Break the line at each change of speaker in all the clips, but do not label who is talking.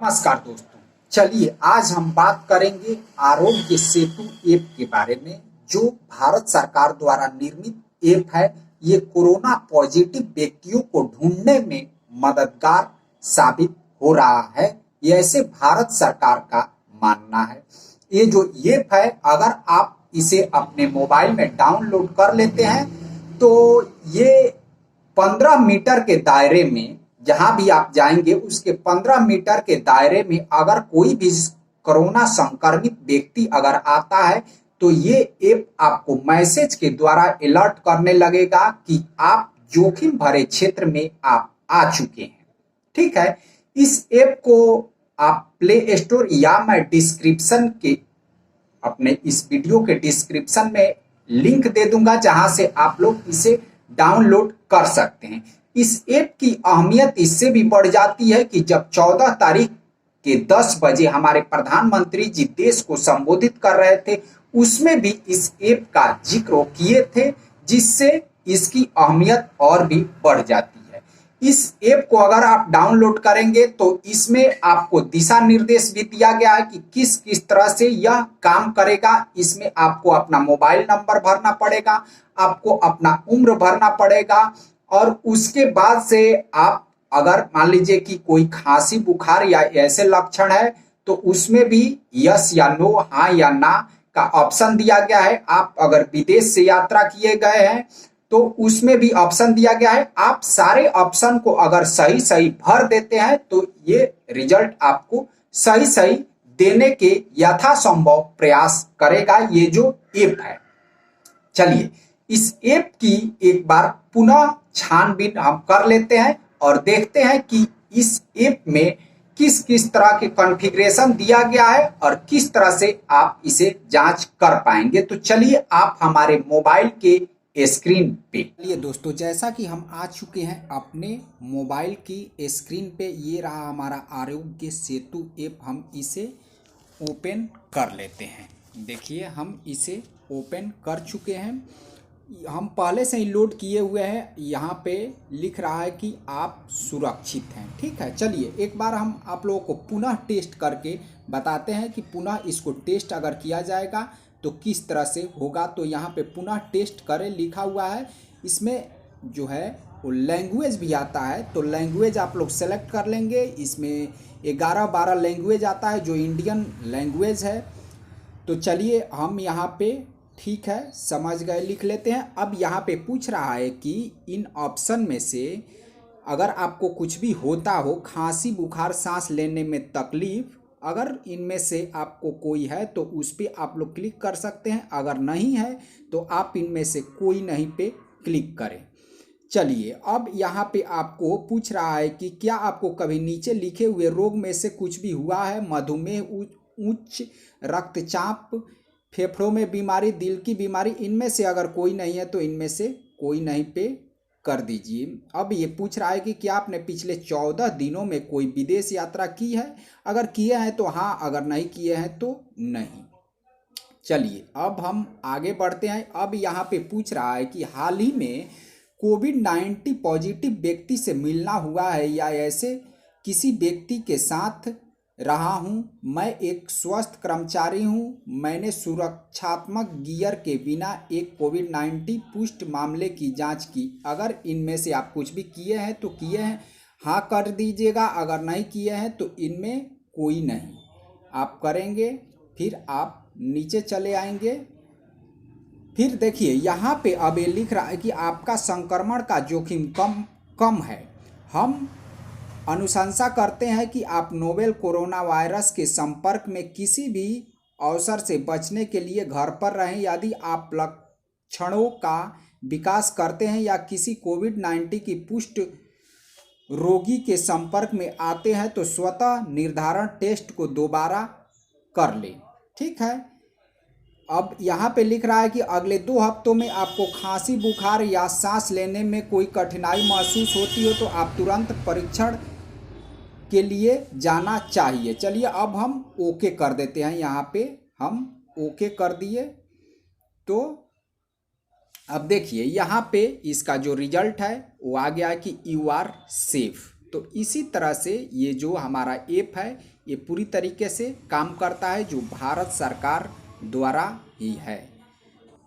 नमस्कार दोस्तों। चलिए आज हम बात करेंगे आरोग्य सेतु ऐप के बारे में, जो भारत सरकार द्वारा निर्मित ऐप है। ये कोरोना पॉजिटिव व्यक्तियों को ढूंढने में मददगार साबित हो रहा है, ये ऐसे भारत सरकार का मानना है। ये जो ऐप है, अगर आप इसे अपने मोबाइल में डाउनलोड कर लेते हैं तो ये 15 मीटर के दायरे में जहां भी आप जाएंगे उसके 15 मीटर के दायरे में अगर कोई भी कोरोना संक्रमित व्यक्ति अगर आता है तो ये ऐप आपको मैसेज के द्वारा अलर्ट करने लगेगा कि आप जोखिम भरे क्षेत्र में आप आ चुके हैं। ठीक है, इस ऐप को आप प्ले स्टोर या मैं डिस्क्रिप्शन के अपने इस वीडियो के डिस्क्रिप्शन में लिंक दे दूंगा, जहां से आप लोग इसे डाउनलोड कर सकते हैं। इस ऐप की अहमियत इससे भी बढ़ जाती है कि जब 14 तारीख के 10 बजे हमारे प्रधानमंत्री जी देश को संबोधित कर रहे थे, उसमें भी इस ऐप का जिक्र किए थे, जिससे इसकी अहमियत और भी बढ़ जाती है। इस ऐप को अगर आप डाउनलोड करेंगे तो इसमें आपको दिशा निर्देश भी दिया गया है कि किस किस तरह से यह काम करेगा। इसमें आपको अपना मोबाइल नंबर भरना पड़ेगा, आपको अपना उम्र भरना पड़ेगा, और उसके बाद से आप अगर मान लीजिए कि कोई खांसी बुखार या ऐसे लक्षण है तो उसमें भी यस या नो, हाँ या ना का ऑप्शन दिया गया है। आप अगर विदेश से यात्रा किए गए हैं तो उसमें भी ऑप्शन दिया गया है। आप सारे ऑप्शन को अगर सही सही भर देते हैं तो ये रिजल्ट आपको सही सही देने के यथासंभव प्रयास करेगा ये जो ऐप है। चलिए इस ऐप की एक बार पुनः छानबीन हम कर लेते हैं और देखते हैं कि इस ऐप में किस किस तरह के कॉन्फ़िगरेशन दिया गया है और किस तरह से आप इसे जांच कर पाएंगे। तो चलिए आप हमारे मोबाइल के स्क्रीन पे, चलिए दोस्तों, जैसा कि हम आ चुके हैं अपने मोबाइल की स्क्रीन पे, ये रहा हमारा आरोग्य सेतु ऐप। हम इसे ओपन कर लेते हैं। देखिए हम इसे ओपन कर चुके हैं, हम पहले से ही लोड किए हुए हैं। यहाँ पे लिख रहा है कि आप सुरक्षित हैं। ठीक है, चलिए एक बार हम आप लोगों को पुनः टेस्ट करके बताते हैं कि पुनः इसको टेस्ट अगर किया जाएगा तो किस तरह से होगा। तो यहाँ पे पुनः टेस्ट करें लिखा हुआ है। इसमें जो है वो लैंग्वेज भी आता है, तो लैंग्वेज आप लोग सेलेक्ट कर लेंगे। इसमें 11-12 लैंग्वेज आता है जो इंडियन लैंग्वेज है। तो चलिए हम यहाँ पे ठीक है समझ गए, लिख लेते हैं। अब यहाँ पे पूछ रहा है कि इन ऑप्शन में से अगर आपको कुछ भी होता हो, खांसी बुखार सांस लेने में तकलीफ, अगर इनमें से आपको कोई है तो उस पर आप लोग क्लिक कर सकते हैं। अगर नहीं है तो आप इनमें से कोई नहीं पे क्लिक करें। चलिए अब यहाँ पे आपको पूछ रहा है कि क्या आपको कभी नीचे लिखे हुए रोग में से कुछ भी हुआ है? मधुमेह, उच्च रक्तचाप, फेफड़ों में बीमारी, दिल की बीमारी। इनमें से अगर कोई नहीं है तो इनमें से कोई नहीं पे कर दीजिए। अब ये पूछ रहा है कि क्या आपने पिछले 14 दिनों में कोई विदेश यात्रा की है? अगर किए हैं तो हाँ, अगर नहीं किए हैं तो नहीं। चलिए अब हम आगे बढ़ते हैं। अब यहाँ पे पूछ रहा है कि हाल ही में कोविड-19 पॉजिटिव व्यक्ति से मिलना हुआ है या ऐसे किसी व्यक्ति के साथ रहा हूँ। मैं एक स्वस्थ कर्मचारी हूँ। मैंने सुरक्षात्मक गियर के बिना एक कोविड-19 पुष्ट मामले की जांच की। अगर इनमें से आप कुछ भी किए हैं तो किए हैं, हाँ कर दीजिएगा। अगर नहीं किए हैं तो इनमें कोई नहीं आप करेंगे। फिर आप नीचे चले आएंगे। फिर देखिए यहाँ पे अब ये लिख रहा है कि आपका संक्रमण का जोखिम कम है। हम अनुशंसा करते हैं कि आप नोवेल कोरोना वायरस के संपर्क में किसी भी अवसर से बचने के लिए घर पर रहें। यदि आप लक्षणों का विकास करते हैं या किसी कोविड-19 की पुष्ट रोगी के संपर्क में आते हैं तो स्वतः निर्धारण टेस्ट को दोबारा कर लें। ठीक है, अब यहाँ पे लिख रहा है कि अगले 2 हफ्तों में आपको खांसी बुखार या सांस लेने में कोई कठिनाई महसूस होती हो तो आप तुरंत परीक्षण के लिए जाना चाहिए। चलिए अब हम ओके कर देते हैं। यहाँ पे हम ओके कर दिए तो अब देखिए यहाँ पे इसका जो रिजल्ट है वो आ गया है कि यू आर सेफ। तो इसी तरह से ये जो हमारा ऐप है ये पूरी तरीके से काम करता है, जो भारत सरकार द्वारा ही है।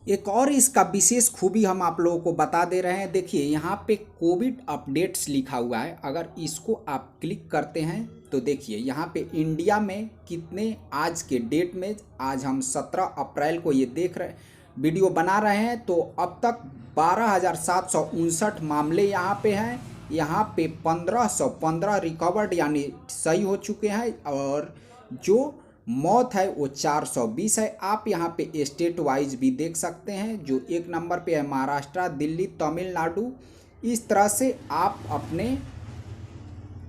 एक और इसका विशेष खूबी हम आप लोगों को बता दे रहे हैं। देखिए यहाँ पे कोविड अपडेट्स लिखा हुआ है, अगर इसको आप क्लिक करते हैं तो देखिए यहाँ पे इंडिया में कितने आज के डेट में, आज हम 17 अप्रैल को ये देख रहे वीडियो बना रहे हैं, तो अब तक 12,759 मामले यहाँ पे हैं। यहाँ पे 1515 रिकवर्ड यानी सही हो चुके हैं, और जो मौत है वो 420 है। आप यहाँ पे स्टेट वाइज भी देख सकते हैं, जो एक नंबर पे है महाराष्ट्र, दिल्ली, तमिलनाडु। इस तरह से आप अपने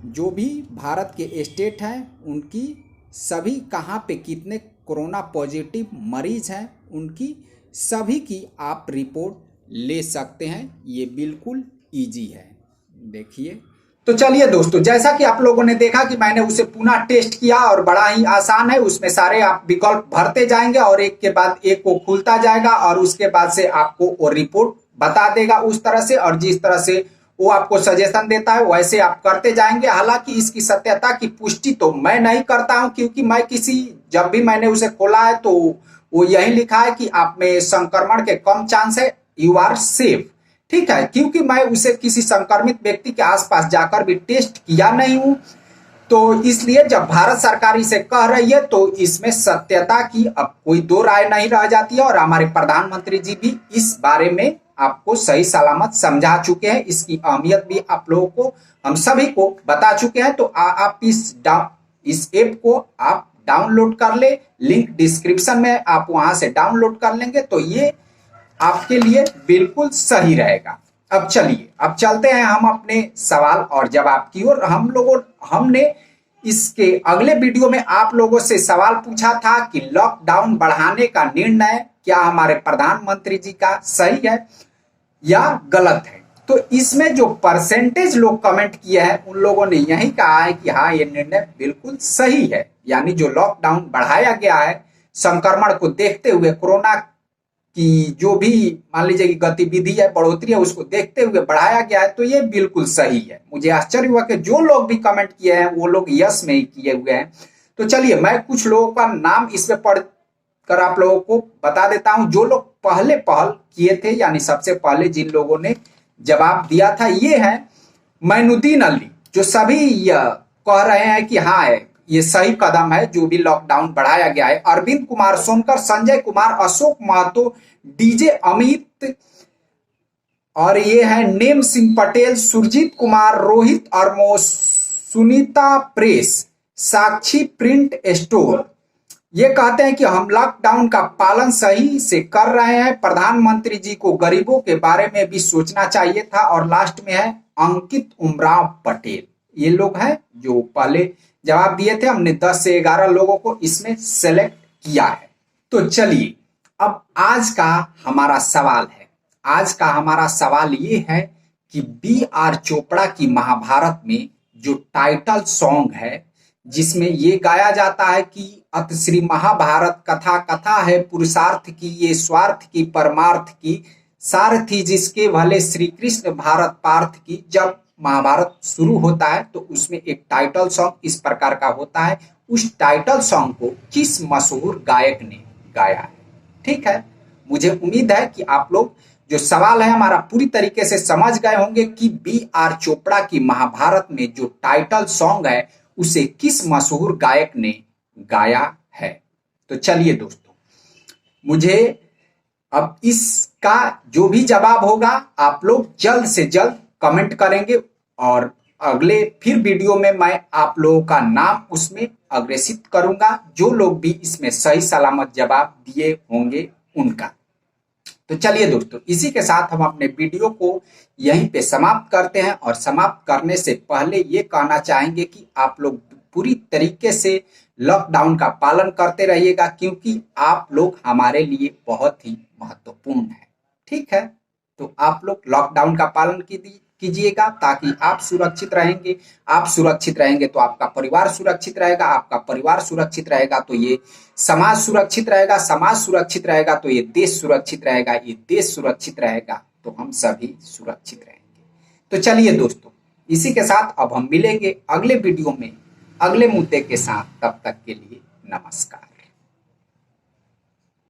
जो भी भारत के स्टेट हैं उनकी सभी कहाँ पे कितने कोरोना पॉजिटिव मरीज हैं उनकी सभी की आप रिपोर्ट ले सकते हैं। ये बिल्कुल ईजी है। देखिए, तो चलिए दोस्तों, जैसा कि आप लोगों ने देखा कि मैंने उसे पुनः टेस्ट किया और बड़ा ही आसान है। उसमें सारे आप विकल्प भरते जाएंगे और एक के बाद एक वो खुलता जाएगा और उसके बाद से आपको वो रिपोर्ट बता देगा उस तरह से, और जिस तरह से वो आपको सजेशन देता है वैसे आप करते जाएंगे। हालांकि इसकी सत्यता की पुष्टि तो मैं नहीं करता हूं, क्योंकि मैं जब भी मैंने उसे खोला है तो वो यही लिखा है कि आप में संक्रमण के कम चांस है, यू आर सेफ। ठीक है, क्योंकि मैं उसे किसी संक्रमित व्यक्ति के आसपास जाकर भी टेस्ट किया नहीं हूं, तो इसलिए जब भारत सरकार इसे कह रही है तो इसमें सत्यता की अब कोई दो राय नहीं रह जाती है। और हमारे प्रधानमंत्री जी भी इस बारे में आपको सही सलामत समझा चुके हैं, इसकी अहमियत भी आप लोगों को, हम सभी को बता चुके हैं। तो आप इस ऐप को आप डाउनलोड कर ले, लिंक डिस्क्रिप्शन में, आप वहां से डाउनलोड कर लेंगे तो ये आपके लिए बिल्कुल सही रहेगा। अब चलिए, अब चलते हैं हम अपने सवाल और जवाब की ओर। हमने इसके अगले वीडियो में आप लोगों से सवाल पूछा था कि लॉकडाउन बढ़ाने का निर्णय क्या हमारे प्रधानमंत्री जी का सही है या गलत है। तो इसमें जो परसेंटेज लोग कमेंट किए हैं उन लोगों ने यही कहा है कि हाँ, ये निर्णय बिल्कुल सही है। यानी जो लॉकडाउन बढ़ाया गया है संक्रमण को देखते हुए, कोरोना कि जो भी मान लीजिए कि गतिविधि है, बढ़ोतरी है, उसको देखते हुए बढ़ाया गया है, तो ये बिल्कुल सही है। मुझे आश्चर्य हुआ कि जो लोग भी कमेंट किए हैं वो लोग यस में ही किए हुए हैं। तो चलिए, मैं कुछ लोगों का नाम इसमें पढ़ कर आप लोगों को बता देता हूं, जो लोग पहले पहल किए थे, यानी सबसे पहले जिन लोगों ने जवाब दिया था। ये है मैनुद्दीन अली, जो सभी कह रहे हैं कि हाँ ये सही कदम है जो भी लॉकडाउन बढ़ाया गया है। अरविंद कुमार सोनकर, संजय कुमार, अशोक महतो, डीजे अमित, और ये है नेम सिंह पटेल, सुरजीत कुमार, रोहित अरमो, सुनीता प्रेस, साक्षी प्रिंट स्टोर। ये कहते हैं कि हम लॉकडाउन का पालन सही से कर रहे हैं, प्रधानमंत्री जी को गरीबों के बारे में भी सोचना चाहिए था। और लास्ट में है अंकित उमराव पटेल। ये लोग हैं जो पहले जवाब दिए थे। हमने 10 से 11 लोगों को इसमें सेलेक्ट किया है। तो चलिए, अब आज का हमारा सवाल है। आज का हमारा सवाल ये है कि B.R. चोपड़ा की महाभारत में जो टाइटल सॉन्ग है, जिसमें ये गाया जाता है कि अत श्री महाभारत कथा कथा है पुरुषार्थ की, ये स्वार्थ की परमार्थ की, सारथी जिसके भले श्री कृष्ण भारत पार्थ की। जब महाभारत शुरू होता है तो उसमें एक टाइटल सॉन्ग इस प्रकार का होता है। उस टाइटल सॉन्ग को किस मशहूर गायक ने गाया है? ठीक है, मुझे उम्मीद है कि आप लोग जो सवाल है हमारा पूरी तरीके से समझ गए होंगे कि B.R. चोपड़ा की महाभारत में जो टाइटल सॉन्ग है उसे किस मशहूर गायक ने गाया है। तो चलिए दोस्तों, मुझे अब इसका जो भी जवाब होगा आप लोग जल्द से जल्द कमेंट करेंगे, और अगले फिर वीडियो में मैं आप लोगों का नाम उसमें अग्रेसित करूंगा, जो लोग भी इसमें सही सलामत जवाब दिए होंगे उनका। तो चलिए दोस्तों, इसी के साथ हम अपने वीडियो को यहीं पे समाप्त करते हैं। और समाप्त करने से पहले ये कहना चाहेंगे कि आप लोग पूरी तरीके से लॉकडाउन का पालन करते रहिएगा, क्योंकि आप लोग हमारे लिए बहुत ही महत्वपूर्ण है। ठीक है, तो आप लोग लॉकडाउन का पालन कीजिएगा ताकि आप सुरक्षित रहेंगे। आप सुरक्षित रहेंगे तो आपका परिवार सुरक्षित रहेगा, आपका परिवार सुरक्षित रहेगा तो ये समाज सुरक्षित रहेगा, समाज सुरक्षित रहेगा तो ये देश सुरक्षित रहेगा, ये देश सुरक्षित रहेगा तो हम सभी सुरक्षित रहेंगे। तो चलिए दोस्तों, इसी के साथ अब हम मिलेंगे अगले वीडियो में अगले मुद्दे के साथ। तब तक के लिए नमस्कार।